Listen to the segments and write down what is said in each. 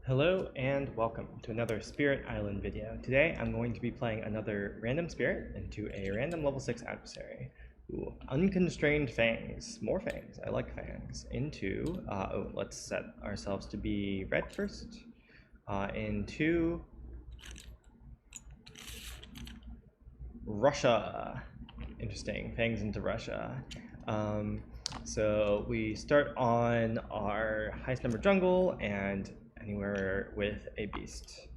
Hello and welcome to another Spirit Island video. Today I'm going to be playing another random spirit into a random level 6 adversary. Ooh, Unconstrained Fangs. More Fangs. I like Fangs. Into, let's set ourselves to be red first. Into Russia. Interesting. Fangs into Russia. So we start on our highest number jungle and anywhere with a beast.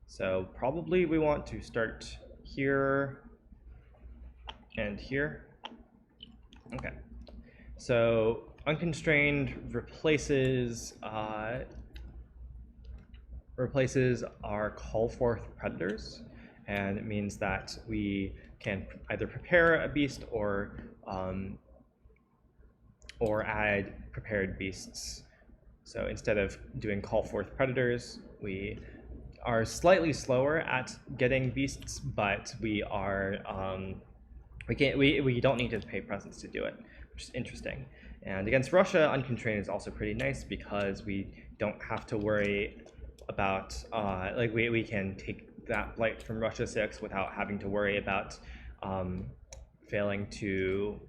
So probably we want to start here and here. Okay. So Unconstrained replaces our call forth predators, and it means that we can either prepare a beast or add prepared beasts. So instead of doing call forth predators, we are slightly slower at getting beasts, but we are we don't need to pay presents to do it, which is interesting. And against Russia, Unconstrained is also pretty nice because we don't have to worry about we can take that blight from Russia 6 without having to worry about failing to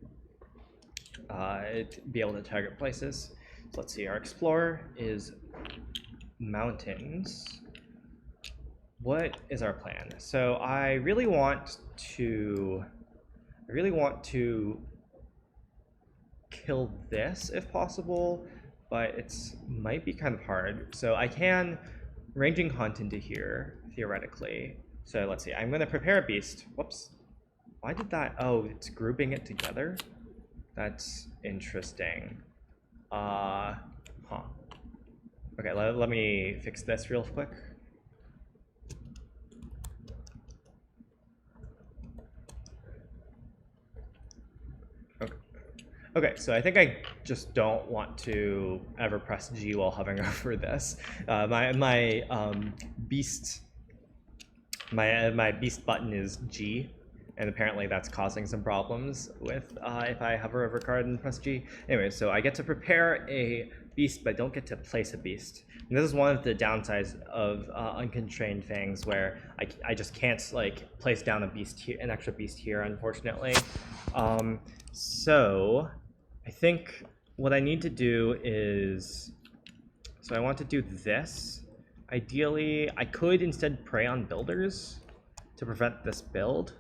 be able to target places. So let's see, our explorer is mountains. What is our plan? So I really want to kill this if possible, but it's might be kind of hard. So I can ranging hunt into here theoretically. So let's see, I'm going to prepare a beast. Whoops. Why did that? Oh, it's grouping it together. That's interesting. Okay, let me fix this real quick. Okay, so I think I just don't want to ever press G while hovering over this. My beast button is G, and apparently that's causing some problems with if I hover over a card and press G. Anyway, so I get to prepare a beast, but I don't get to place a beast. And this is one of the downsides of Unconstrained Fangs, where I just can't like place down a beast here, an extra beast here, unfortunately. So I think what I need to do is, so I want to do this. Ideally, I could instead prey on builders to prevent this build.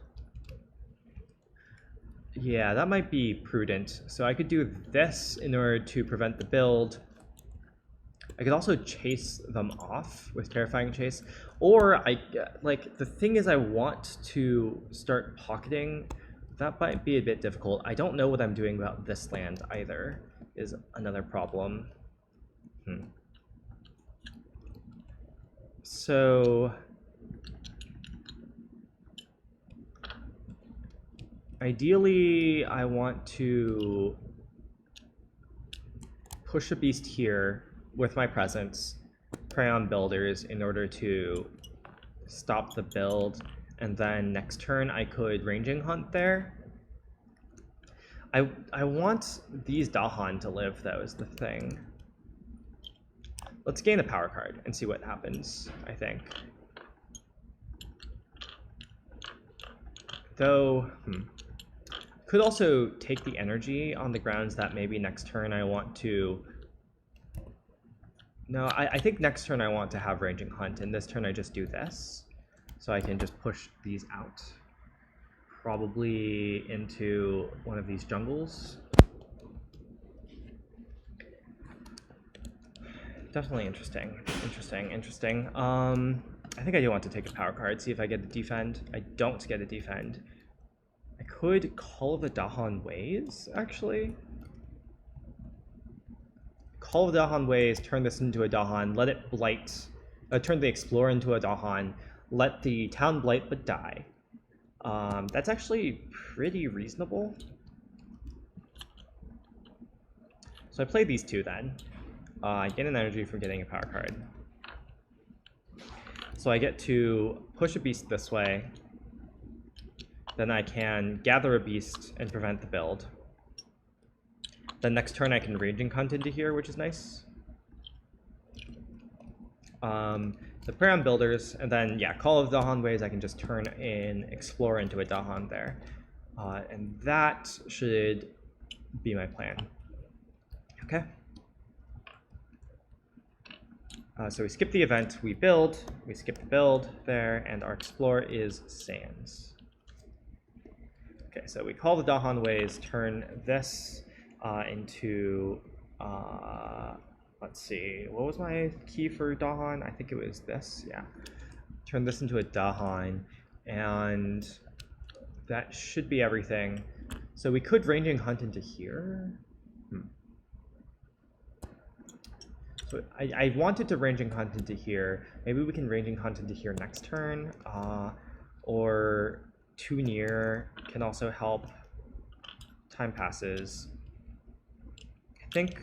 Yeah, that might be prudent. So I could do this in order to prevent the build. I could also chase them off with Terrifying Chase. Or, the thing is I want to start pocketing. That might be a bit difficult. I don't know what I'm doing about this land either, is another problem. So ideally, I want to push a beast here with my presence, prey on builders in order to stop the build, and then next turn I could ranging hunt there. I want these Dahan to live, though, is the thing. Let's gain a power card and see what happens, I think. Though, could also take the energy on the grounds that maybe next turn I want to... No, I think next turn I want to have ranging hunt, and this turn I just do this. So I can just push these out. Probably into one of these jungles. Definitely interesting. I think I do want to take a power card, see if I get a defend. I don't get a defend. I could Call of the Dahan Ways, actually. Call of the Dahan Ways, turn this into a Dahan, let it blight, turn the Explorer into a Dahan, let the town blight but die. That's actually pretty reasonable. So I play these two then. I get an energy from getting a power card. So I get to push a beast this way. Then I can gather a beast and prevent the build. Then next turn I can raging hunt into here, which is nice. the Prayon builders, and then yeah, Call of Dahan ways. I can just turn in Explore into a Dahan there, and that should be my plan. Okay. So we skip the event, we build, we skip the build there, and our Explore is Sands. Okay, so we call the Dahan ways, turn this into, let's see, what was my key for Dahan? I think it was this, yeah. Turn this into a Dahan, and that should be everything. So we could Ranging Hunt into here. So I wanted to Ranging Hunt into here. Maybe we can Ranging Hunt into here next turn, or Too Near can also help. Time passes. I think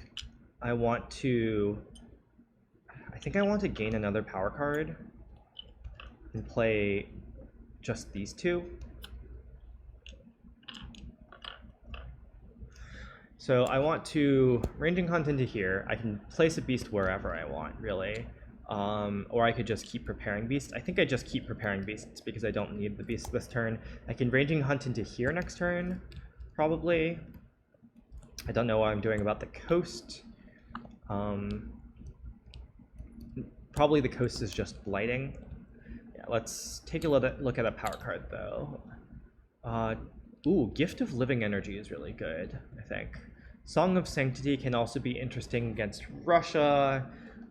I want to gain another power card and play just these two. So I want to Ranging Hunt into here. I can place a beast wherever I want, really. Or I could just keep preparing beasts. I think I just keep preparing beasts because I don't need the beast this turn. I can Ranging Hunt into here next turn, probably. I don't know what I'm doing about the coast. Probably the coast is just blighting. Yeah, let's take a look at a power card, though. Ooh, Gift of Living Energy is really good, I think. Song of Sanctity can also be interesting against Russia.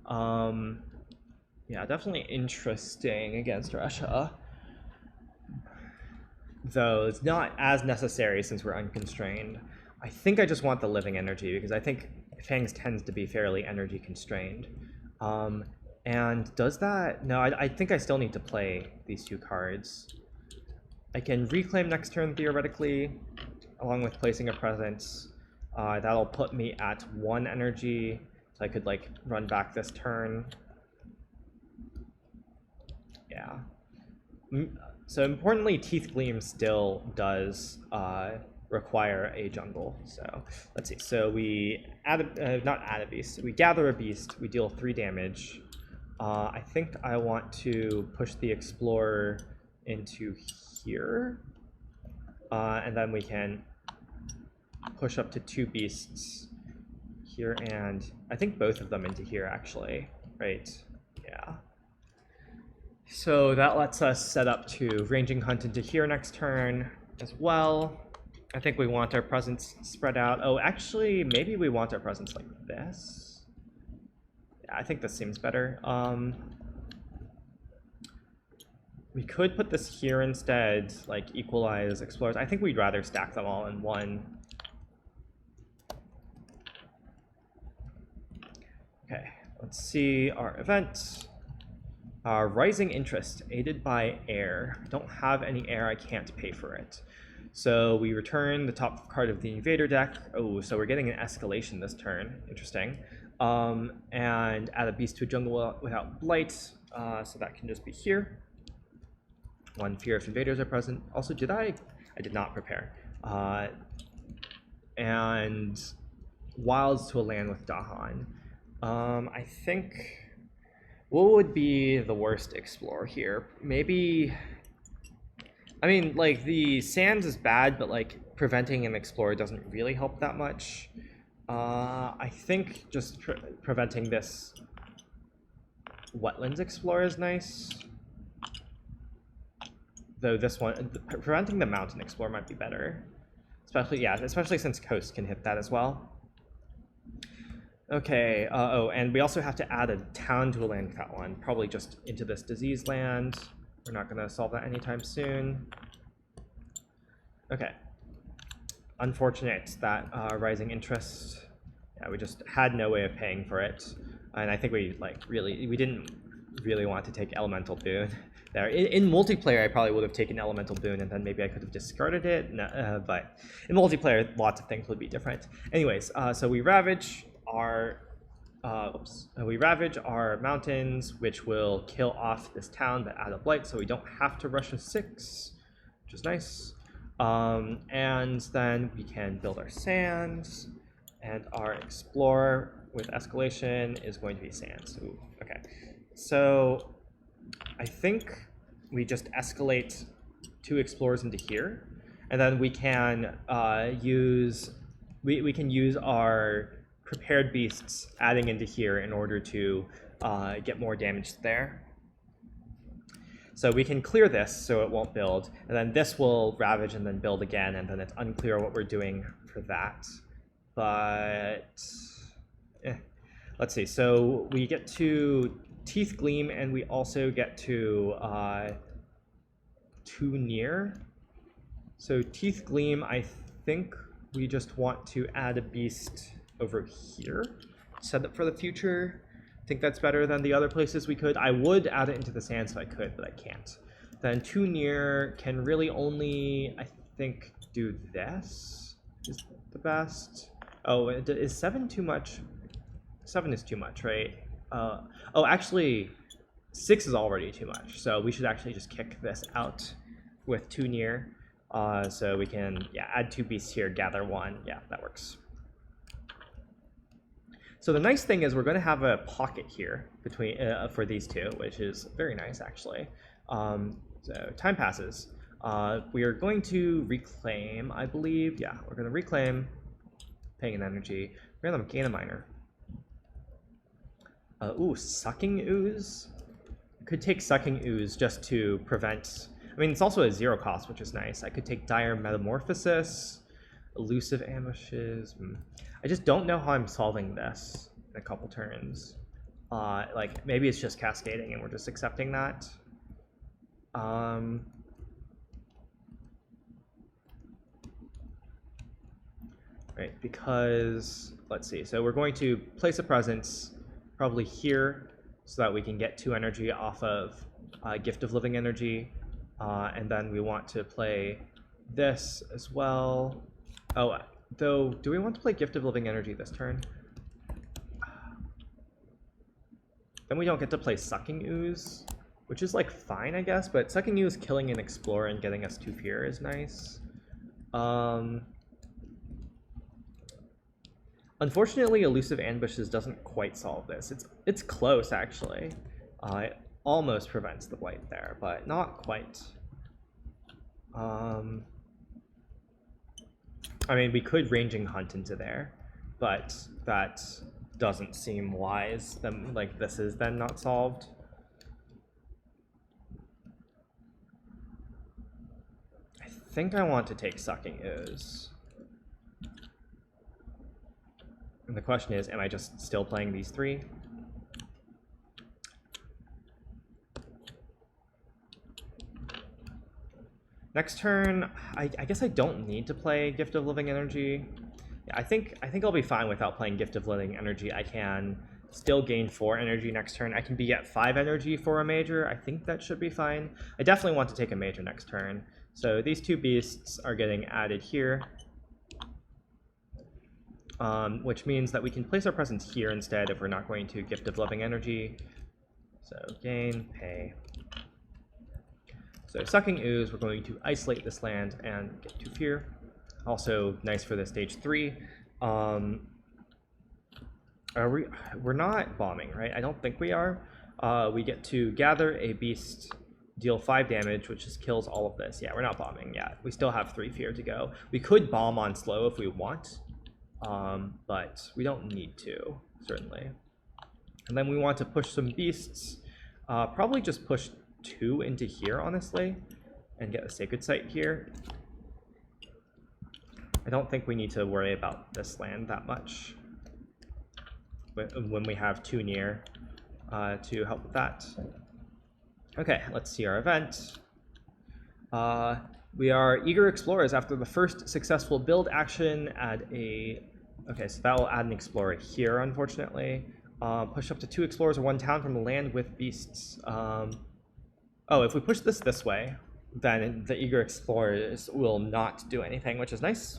Yeah, definitely interesting against Russia. Though it's not as necessary since we're unconstrained. I think I just want the Living Energy because I think Fangs tends to be fairly energy constrained. And does that... No, I think I still need to play these two cards. I can Reclaim next turn, theoretically, along with placing a presence. That'll put me at 1 energy, so I could, like, run back this turn. Yeah. So, importantly, Teeth Gleam still does require a jungle. So, let's see. So, we not add a beast. We gather a beast. We deal 3 damage. I think I want to push the Explorer into here, and then we can push up to 2 beasts here, and I think both of them into here, actually, right? Yeah. So that lets us set up to Ranging Hunt into here next turn as well. I think we want our presence spread out. Oh, actually, maybe we want our presence like this. Yeah, I think this seems better. We could put this here instead, like equalize explorers. I think we'd rather stack them all in one. Okay, let's see our event. Rising Interest, aided by air. I don't have any air, I can't pay for it. So we return the top card of the Invader deck. Oh, so we're getting an escalation this turn. Interesting. And add a beast to a jungle without blight. So that can just be here. 1 Fear if invaders are present. Also, I did not prepare. And Wilds to a land with Dahan. I think, what would be the worst Explore here? Maybe, I mean, like, the Sands is bad, but, like, preventing an Explorer doesn't really help that much. I think just preventing this Wetlands Explorer is nice. Though this one, preventing the Mountain Explorer might be better. Especially since Coast can hit that as well. Okay, oh, and we also have to add a town to a land with that one. Probably just into this disease land. We're not going to solve that anytime soon. Okay. Unfortunate that Rising Interest. Yeah, we just had no way of paying for it. And I think we didn't really want to take Elemental Boon there. In multiplayer, I probably would have taken Elemental Boon and then maybe I could have discarded it. No, but in multiplayer, lots of things would be different. Anyways, so we ravage our mountains, which will kill off this town but add a blight, so we don't have to rush a 6, which is nice. And then we can build our sands, and our explorer with escalation is going to be sands. Ooh, okay. So I think we just escalate 2 explorers into here, and then we can we can use our prepared beasts adding into here in order to get more damage there. So we can clear this so it won't build, and then this will ravage and then build again, and then it's unclear what we're doing for that. But let's see. So we get to Teeth Gleam, and we also get to Too Near. So Teeth Gleam, I think we just want to add a beast over here, set up for the future. I think that's better than the other places we could. I would add it into the sand if I could, but I can't. Then Too Near can really only, I think, do this is the best. Oh, is 7 too much? 7 is too much, right? Oh, actually, 6 is already too much, so we should actually just kick this out with Too Near. So we can, add 2 beasts here, gather 1. Yeah, that works. So the nice thing is we're going to have a pocket here between for these two, which is very nice, actually. So time passes. We are going to reclaim, I believe. Yeah, we're going to reclaim, paying an energy. We're going to gain a miner. Ooh, Sucking Ooze. Could take Sucking Ooze just to prevent... I mean, it's also a 0 cost, which is nice. I could take Dire Metamorphosis, Elusive Ambushes. I just don't know how I'm solving this in a couple turns. Like, maybe it's just cascading and we're just accepting that. Right, because, let's see. So we're going to place a presence probably here so that we can get 2 energy off of Gift of Living Energy. And then we want to play this as well. Oh, though, do we want to play Gift of Living Energy this turn? Then we don't get to play Sucking Ooze, which is like fine, I guess, but Sucking Ooze killing an Explorer and getting us 2 fear is nice. Unfortunately, Elusive Ambushes doesn't quite solve this. It's close, actually. It almost prevents the blight there, but not quite. I mean, we could Ranging Hunt into there, but that doesn't seem wise. Then, like, this is then not solved. I think I want to take Sucking Ooze. And the question is, am I just still playing these 3? Next turn, I guess I don't need to play Gift of Living Energy. Yeah, I think I'll be fine without playing Gift of Living Energy. I can still gain 4 energy next turn. I can be at 5 energy for a major. I think that should be fine. I definitely want to take a major next turn. So these 2 beasts are getting added here. Which means that we can place our presence here instead if we're not going to Gift of Living Energy. So gain, pay. So Sucking Ooze, we're going to isolate this land and get 2 fear. Also nice for the stage 3. We're not bombing, right? I don't think we are. We get to gather a beast, deal 5 damage, which just kills all of this. Yeah, we're not bombing yet. We still have 3 fear to go. We could bomb on slow if we want, but we don't need to, certainly. And then we want to push some beasts. Probably just push 2 into here, honestly, and get a Sacred Site here. I don't think we need to worry about this land that much when we have Too Near to help with that. Okay, let's see our event. We are Eager Explorers. After the first successful build action, add a... Okay, so that will add an Explorer here, unfortunately. Push up to 2 Explorers or 1 town from the land with beasts. Oh, if we push this way, then the Eager Explorers will not do anything, which is nice.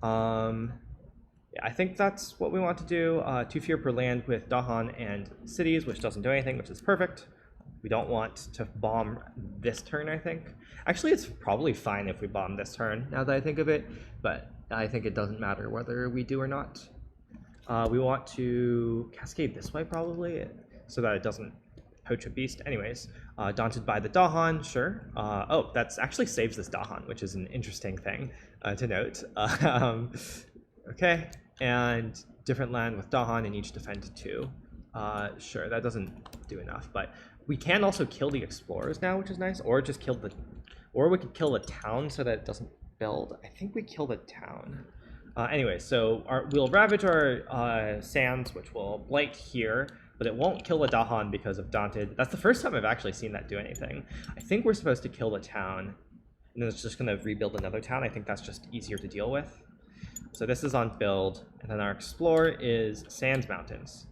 Yeah, I think that's what we want to do. 2 fear per land with Dahan and cities, which doesn't do anything, which is perfect. We don't want to bomb this turn, I think. Actually, it's probably fine if we bomb this turn, now that I think of it, but I think it doesn't matter whether we do or not. We want to cascade this way, probably. so that it doesn't poach a beast. Anyways, daunted by the Dahan, sure. Oh, that's actually saves this Dahan, which is an interesting thing to note. Okay, and different land with Dahan and each defend 2. Sure, that doesn't do enough, but we can also kill the explorers now, which is nice, or just kill the, or we could kill the town so that it doesn't build. I think we kill the town. Anyway, so we'll ravage our sands, which will blight here, but it won't kill the Dahan because of Daunted. That's the first time I've actually seen that do anything. I think we're supposed to kill the town, and then it's just going to rebuild another town. I think that's just easier to deal with. So this is on build, and then our explorer is Sands Mountains.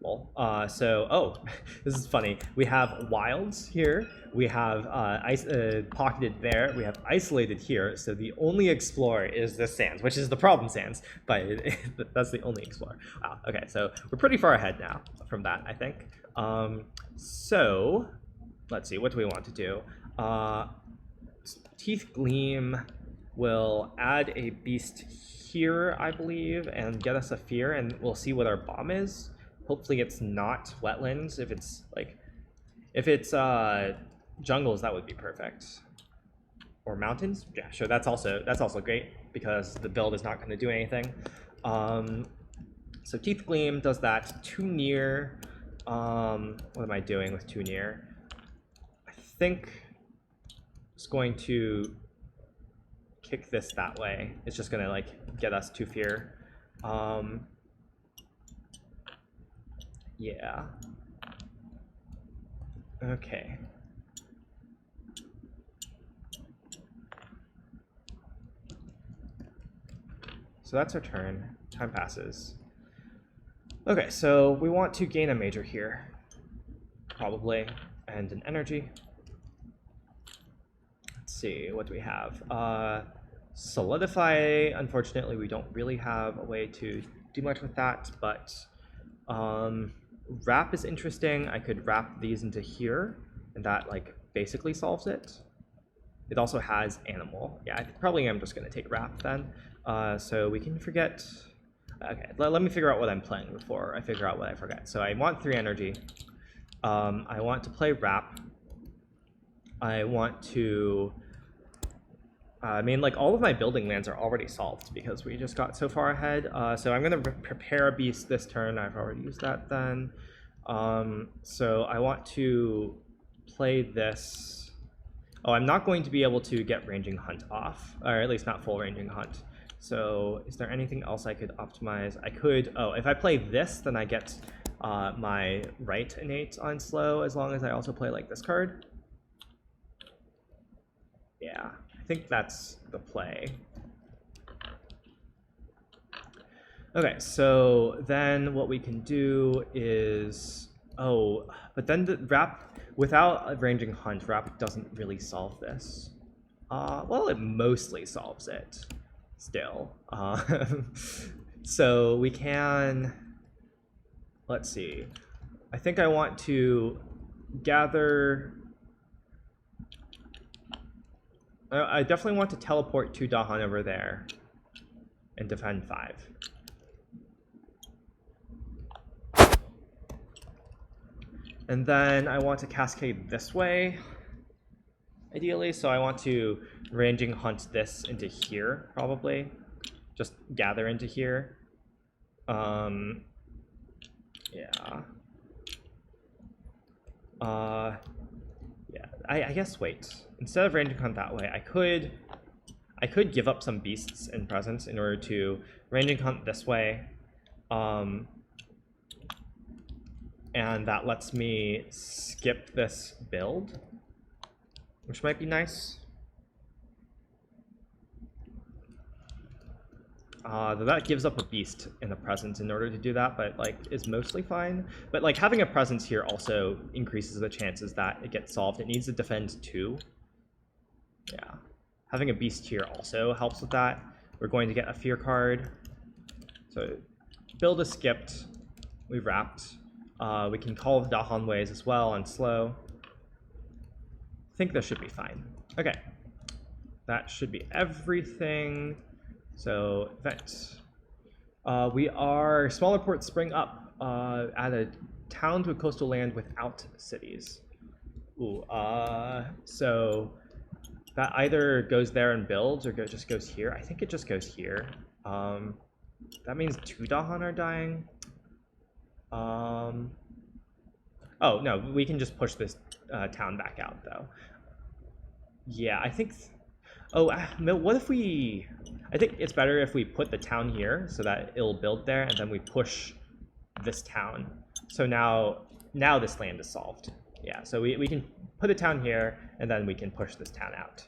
Well, oh, this is funny. We have wilds here. We have pocketed there. We have isolated here. So the only explorer is the sands, which is the problem sands, but that's the only explorer. Wow. Okay, so we're pretty far ahead now from that, I think. So let's see. What do we want to do? Teeth Gleam will add a beast here, I believe, and get us a fear, and we'll see what our bomb is. Hopefully it's not wetlands. If it's jungles, that would be perfect. Or mountains? Yeah, sure. That's also great because the build is not going to do anything. So Teeth Gleam does that. Too near. What am I doing with too near? I think it's going to kick this that way. It's just gonna like get us to fear. Yeah. Okay. So that's our turn. Time passes. Okay, so we want to gain a major here. Probably. And an energy. Let's see, what do we have? Solidify, unfortunately, we don't really have a way to do much with that, but wrap is interesting. I could wrap these into here, and that like basically solves it. It also has animal. Yeah, I probably am just going to take wrap then. So we can forget. Okay, let me figure out what I'm playing before I figure out what I forget. So I want 3 energy. I want to play wrap. I want to. I mean, like, all of my building lands are already solved because we just got so far ahead. So I'm going to prepare a beast this turn. I've already used that then. So I want to play this. Oh, I'm not going to be able to get Ranging Hunt off, or at least not full Ranging Hunt. So is there anything else I could optimize? I could, oh, if I play this, then I get my right innate on slow, as long as I also play, like, this card. Yeah. I think that's the play. Okay, so then what we can do is, oh, but then the wrap, without a Ranging Hunt, wrap doesn't really solve this. Well, it mostly solves it still. So we can, let's see. I think I want to gather. I definitely want to teleport 2 Dahan over there and defend 5. And then I want to cascade this way, ideally. So I want to Ranging Hunt this into here, probably. Just gather into here. Yeah. Yeah, I guess, wait. Instead of Ranging Hunt that way, I could give up some beasts in presence in order to Ranging Hunt this way. And that lets me skip this build, which might be nice. That gives up a beast in a presence in order to do that, but like is mostly fine. But like having a presence here also increases the chances that it gets solved. It needs to defend 2. Yeah. Having a beast here also helps with that. We're going to get a fear card. So build is skipped. We've wrapped. We can call the Dahan ways as well on slow. I think this should be fine. Okay. That should be everything. So event. We are smaller ports spring up. Add a towns with coastal land without cities. Ooh, so that either goes there and builds or just goes here. I think it just goes here. That means 2 Dahan are dying. Oh, no, we can just push this town back out, though. Yeah, I think... what if we... I think it's better if we put the town here so that it'll build there, and then we push this town. So now this land is solved. Yeah, so we can put a town here, and then we can push this town out.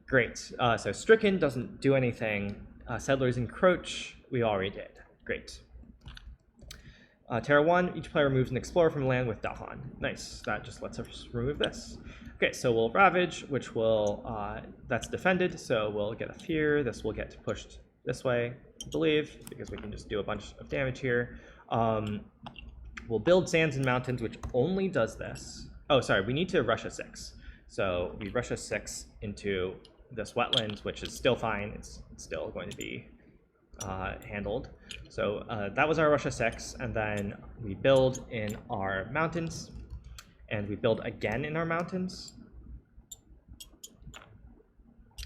Great. So Stricken doesn't do anything. Settlers encroach. We already did. Great. Terra 1, each player removes an explorer from land with Dahan. Nice. That just lets us remove this. Okay, so we'll Ravage, which will... that's defended, so we'll get a Fear. This will get pushed this way, I believe, because we can just do a bunch of damage here. We'll build Sands and Mountains, which only does this. Oh, sorry, we need to rush a 6. So we rush a 6 into this wetland, which is still fine. It's still going to be handled. So that was our Russia 6, and then we build in our mountains, and we build again in our mountains.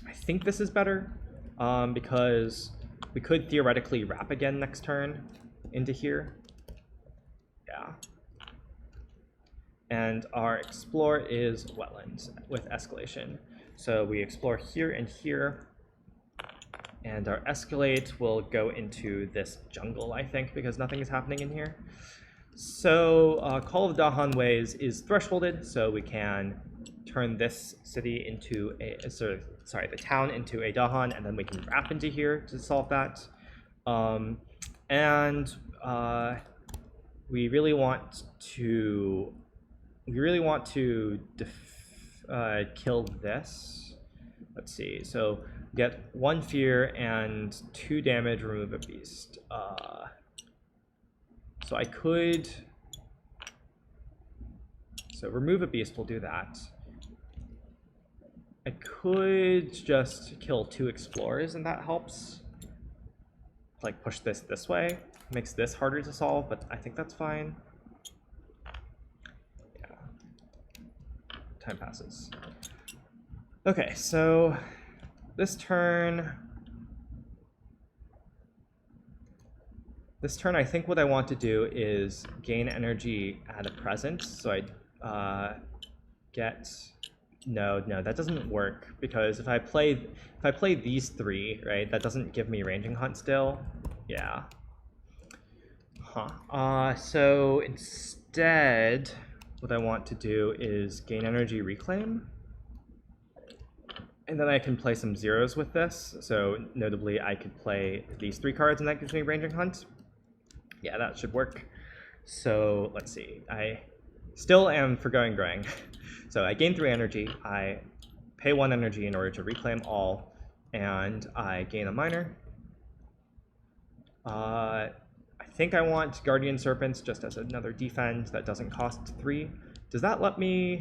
I think this is better, because we could theoretically wrap again next turn into here. Yeah. And our explore is wetlands with escalation. So we explore here and here. And our escalate will go into this jungle, I think, because nothing is happening in here. So Call of the Dahan Ways is thresholded, so we can turn this city into a, the town into a Dahan, and then we can wrap into here to solve that. We really want to kill this. Let's see. So get 1 fear and 2 damage, remove a beast. So I could... So remove a beast will do that. I could just kill 2 explorers and that helps. Like push this way. Makes this harder to solve, but I think that's fine. Yeah. Time passes. Okay, so this turn, I think what I want to do is gain energy at a present. So I get... No, that doesn't work, because if I play these 3, right, that doesn't give me ranging hunt still. Yeah. So instead, what I want to do is gain energy reclaim. And then I can play some zeros with this. So notably, I could play these 3 cards, and that gives me ranging hunt. Yeah, that should work. So let's see. I still am forgoing growing. So I gain 3 energy. I pay 1 energy in order to reclaim all, and I gain a minor. I think I want Guardian Serpents just as another defend that doesn't cost 3. Does that let me...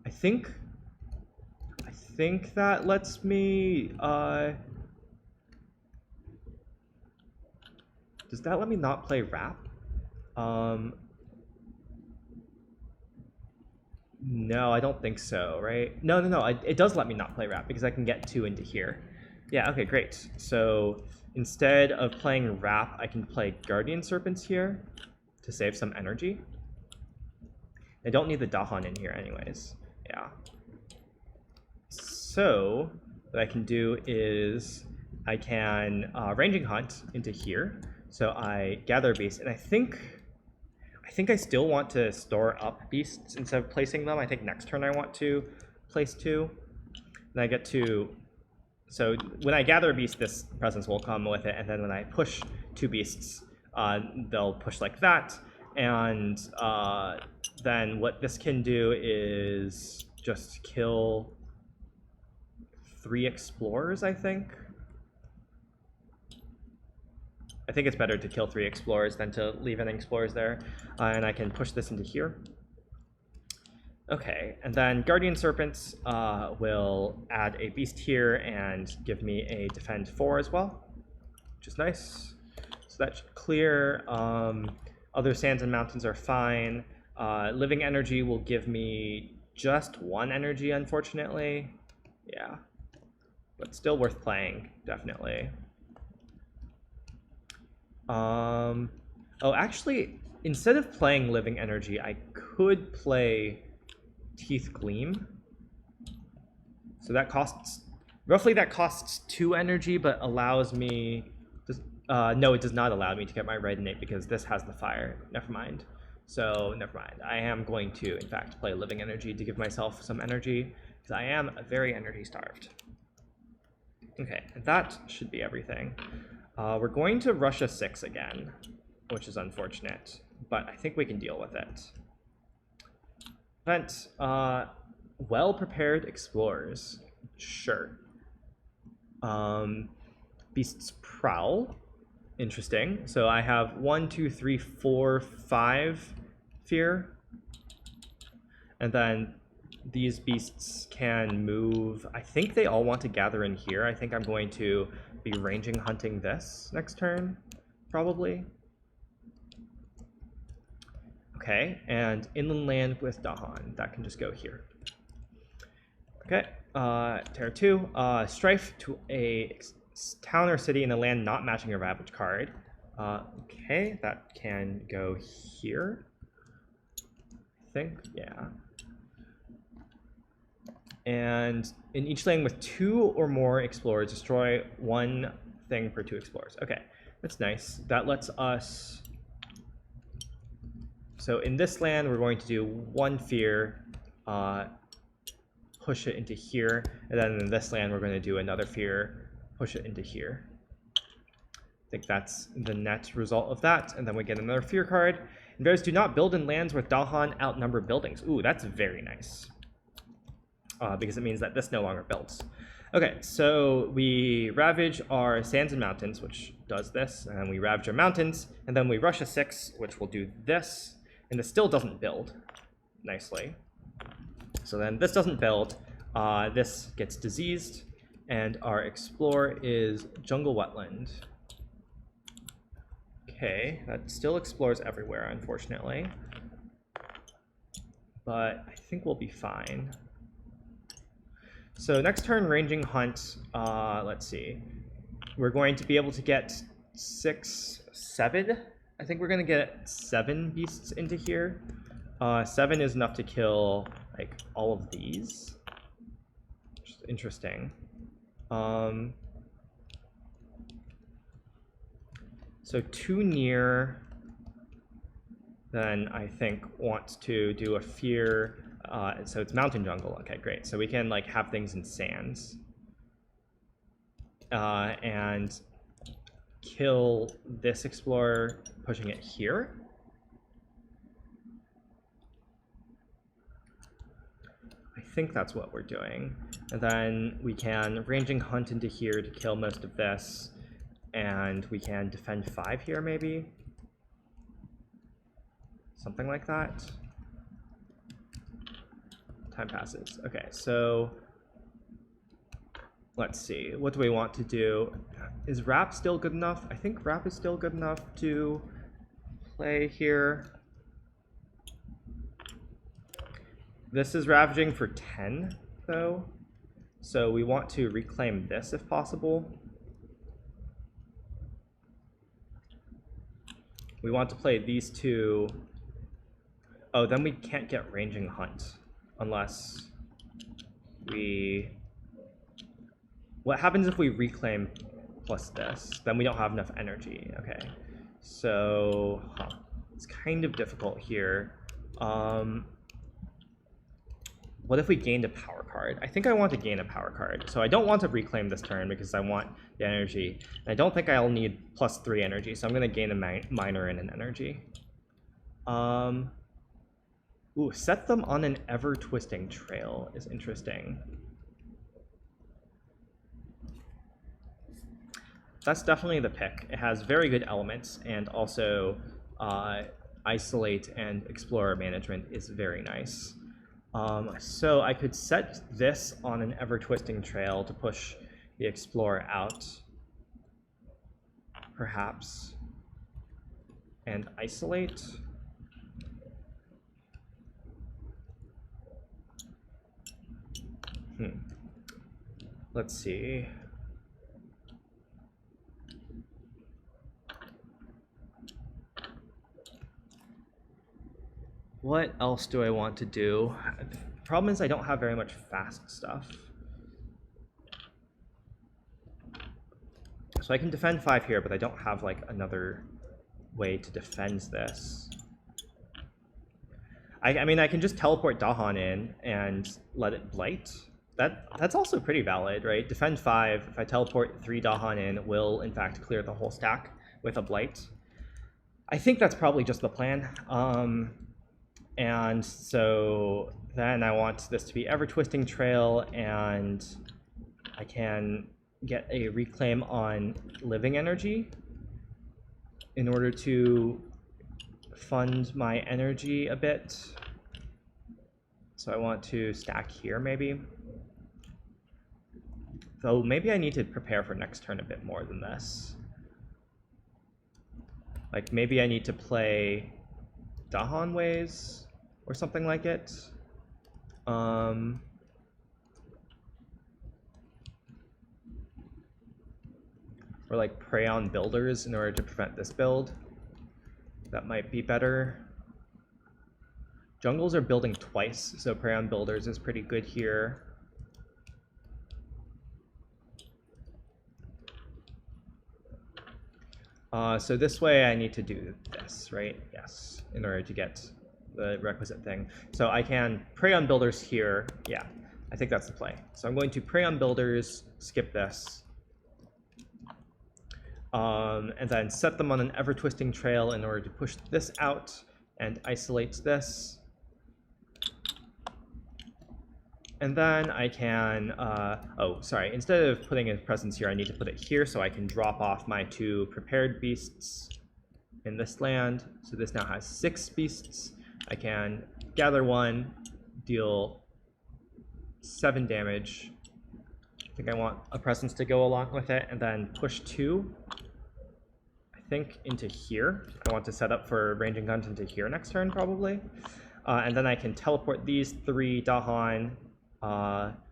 I think that lets me, does that let me not play Wrap? No, I don't think so, right? No, it does let me not play Wrap because I can get 2 into here. Yeah, okay, great. So instead of playing Wrap, I can play Guardian Serpents here to save some energy. I don't need the Dahan in here anyways. Yeah. So what I can do is I can ranging hunt into here. So I gather beasts, and I think I still want to store up beasts instead of placing them. I think next turn I want to place 2. Then I get to... So when I gather a beast, this presence will come with it, and then when I push 2 beasts, they'll push like that. And then what this can do is just kill 3 explorers, I think. I think it's better to kill 3 explorers than to leave any explorers there. And I can push this into here. Okay, and then Guardian Serpents will add a beast here and give me a defend 4 as well, which is nice. So that should clear. Other sands and mountains are fine. Living energy will give me just 1 energy, unfortunately. Yeah. But still worth playing, definitely. Oh, actually, instead of playing Living Energy, I could play Teeth Gleam. So that costs, roughly that costs 2 energy, but allows me, no, it does not allow me to get my red innate because this has the fire. Never mind. So, never mind. I am going to, in fact, play Living Energy to give myself some energy because I am very energy starved. Okay, that should be everything. We're going to rush a 6 again, which is unfortunate, but I think we can deal with it. Event, well-prepared explorers. Sure. Beast's Prowl. Interesting. So I have 1, 2, 3, 4, 5 fear. And then these beasts can move. I think they all want to gather in here. I think I'm going to be ranging hunting this next turn, probably. Okay, and inland land with Dahan. That can just go here. Okay, Terra 2. Strife to a town or city in the land not matching a Ravage card. Okay, that can go here. I think, yeah. And in each lane with 2 or more explorers, destroy 1 thing per 2 explorers. Okay, that's nice. That lets us... So in this land, we're going to do 1 fear, push it into here, and then in this land, we're going to do another fear, push it into here. I think that's the net result of that, and then we get another fear card. Invaders do not build in lands where Dahan outnumber buildings. Ooh, that's very nice. Because it means that this no longer builds. Okay, so we ravage our sands and mountains, which does this, and then we ravage our mountains, and then we rush a 6, which will do this, and this still doesn't build nicely. So then this doesn't build, this gets diseased, and our explore is jungle wetland. Okay, that still explores everywhere, unfortunately. But I think we'll be fine. So next turn, ranging hunt, let's see. We're going to be able to get 6, 7. I think we're going to get 7 beasts into here. 7 is enough to kill, like, all of these. Which is interesting. So 2 near, then I think wants to do a fear. So it's mountain jungle. Okay, great. So we can like have things in sands and kill this explorer, pushing it here. I think that's what we're doing. And then we can ranging hunt into here to kill most of this, and we can defend 5 here maybe. Something like that. Time passes. Okay, so let's see. What do we want to do? Is Wrap still good enough? I think Wrap is still good enough to play here. This is ravaging for 10, though. So we want to reclaim this if possible. We want to play these 2. Oh, then we can't get ranging hunt. Unless we... What happens if we reclaim plus this? Then we don't have enough energy. Okay. So, it's kind of difficult here. What if we gained a power card? I think I want to gain a power card. So I don't want to reclaim this turn because I want the energy. And I don't think I'll need +3 energy, so I'm going to gain a minor and an energy. Ooh, set them on an ever-twisting trail is interesting. That's definitely the pick. It has very good elements, and also isolate and explorer management is very nice. So I could set this on an ever-twisting trail to push the explorer out, perhaps. and isolate. Let's see. What else do I want to do? The problem is I don't have very much fast stuff. So I can defend 5 here, but I don't have like another way to defend this. I mean, I can just teleport Dahan in and let it blight. That's also pretty valid, right? Defend 5, if I teleport 3 Dahan in, will in fact clear the whole stack with a blight. I think that's probably just the plan. And so then I want this to be Ever-Twisting Trail, and I can get a reclaim on living energy in order to fund my energy a bit. So I want to stack here maybe. Though maybe I need to prepare for next turn a bit more than this. Like maybe I need to play Dahan Ways or something like it. Or like Prey on Builders in order to prevent this build. That might be better. Jungles are building twice, so Prey on Builders is pretty good here. So this way I need to do this, right? Yes, in order to get the requisite thing. So I can Prey on Builders here. Yeah, I think that's the play. So I'm going to Prey on Builders, skip this. And then set them on an Ever-Twisting Trail in order to push this out and isolate this. And then I can, instead of putting a presence here, I need to put it here so I can drop off my 2 prepared beasts in this land. So this now has 6 beasts. I can gather 1, deal 7 damage. I think I want a presence to go along with it, and then push 2, I think, into here. I want to set up for ranging guns into here next turn, probably. And then I can teleport these 3 Dahan,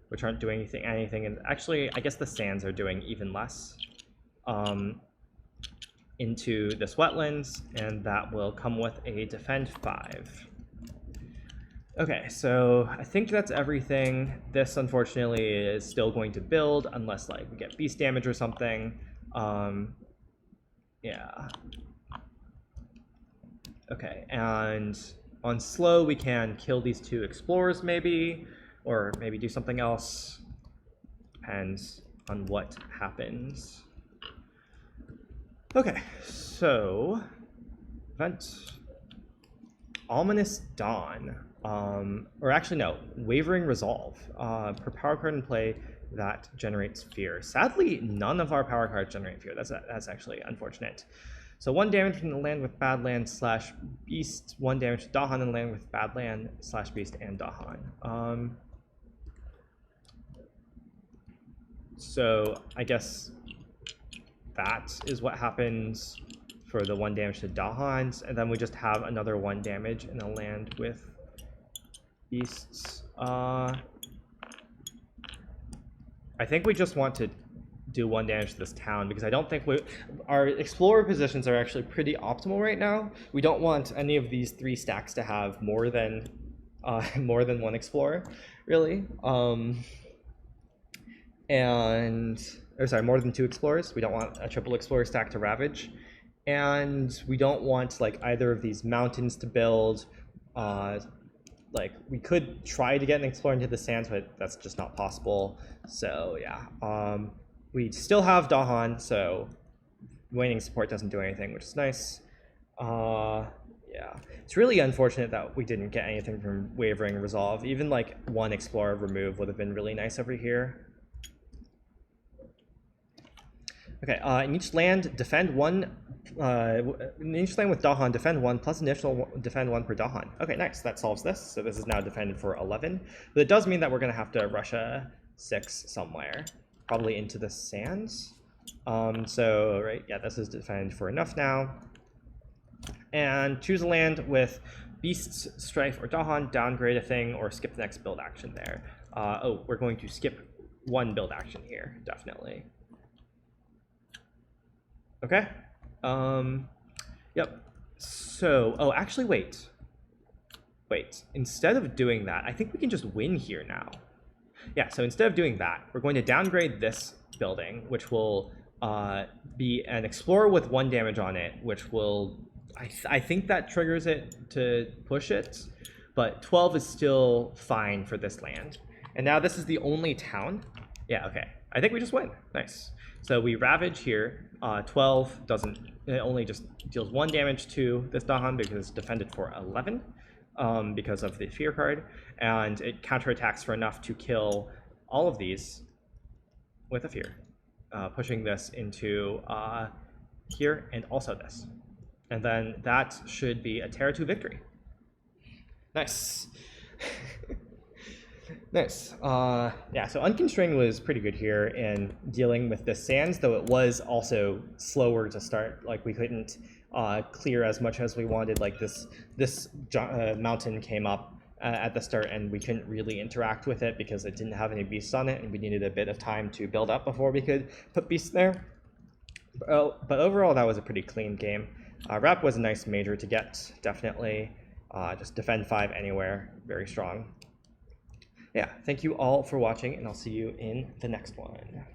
which aren't doing anything, and actually, I guess the sands are doing even less, into this wetlands, and that will come with a defend 5. Okay, so I think that's everything. This, unfortunately, is still going to build, unless, like, we get beast damage or something. Yeah. Okay, and on slow, we can kill these 2 explorers, maybe, or maybe do something else. Depends on what happens. Okay, so event Ominous Dawn, or actually no, Wavering Resolve. Per power card in play that generates fear. Sadly, none of our power cards generate fear. That's actually unfortunate. So 1 damage from the land with Badland / Beast, 1 damage to Dahan and land with Badland / Beast and Dahan. So I guess that is what happens for the 1 damage to Dahans, and then we just have another 1 damage in a land with beasts. I think we just want to do 1 damage to this town, because I don't think our explorer positions are actually pretty optimal right now. We don't want any of these 3 stacks to have more than 1 explorer, really. More than 2 explorers. We don't want a triple explorer stack to ravage, and we don't want like either of these mountains to build. Like we could try to get an explorer into the sands, but that's just not possible. So yeah, we still have Dahan, so waning support doesn't do anything, which is nice. Yeah, it's really unfortunate that we didn't get anything from Wavering Resolve. Even like 1 explorer remove would have been really nice over here. Okay, in each land, defend 1. In each land with Dahan, defend 1 plus additional defend 1 per Dahan. Okay, nice. That solves this. So this is now defended for 11. But it does mean that we're going to have to rush a 6 somewhere, probably into the sands. So right, yeah, this is defended for enough now. And choose a land with Beasts, Strife, or Dahan, downgrade a thing, or skip the next build action there. Oh, we're going to skip one build action here, definitely. Okay. Yep. So, oh, actually, wait. Wait, instead of doing that, I think we can just win here now. Yeah, so instead of doing that, we're going to downgrade this building, which will be an Explorer with 1 damage on it, which will... I think that triggers it to push it, but 12 is still fine for this land. And now this is the only town. Yeah, okay. I think we just win. Nice. So we Ravage here. 12 doesn't... It only just deals 1 damage to this Dahan because it's defended for 11. Because of the Fear card, and it counterattacks for enough to kill all of these with a Fear, pushing this into here and also this. And then that should be a Terra 2 victory. Nice. Nice. Yeah, so Unconstrained was pretty good here in dealing with the sands, though it was also slower to start. Like, we couldn't clear as much as we wanted. Like, this mountain came up at the start, and we couldn't really interact with it because it didn't have any beasts on it, and we needed a bit of time to build up before we could put beasts there. But overall, that was a pretty clean game. Rep was a nice major to get, definitely. Just defend 5 anywhere, very strong. Yeah, thank you all for watching, and I'll see you in the next one.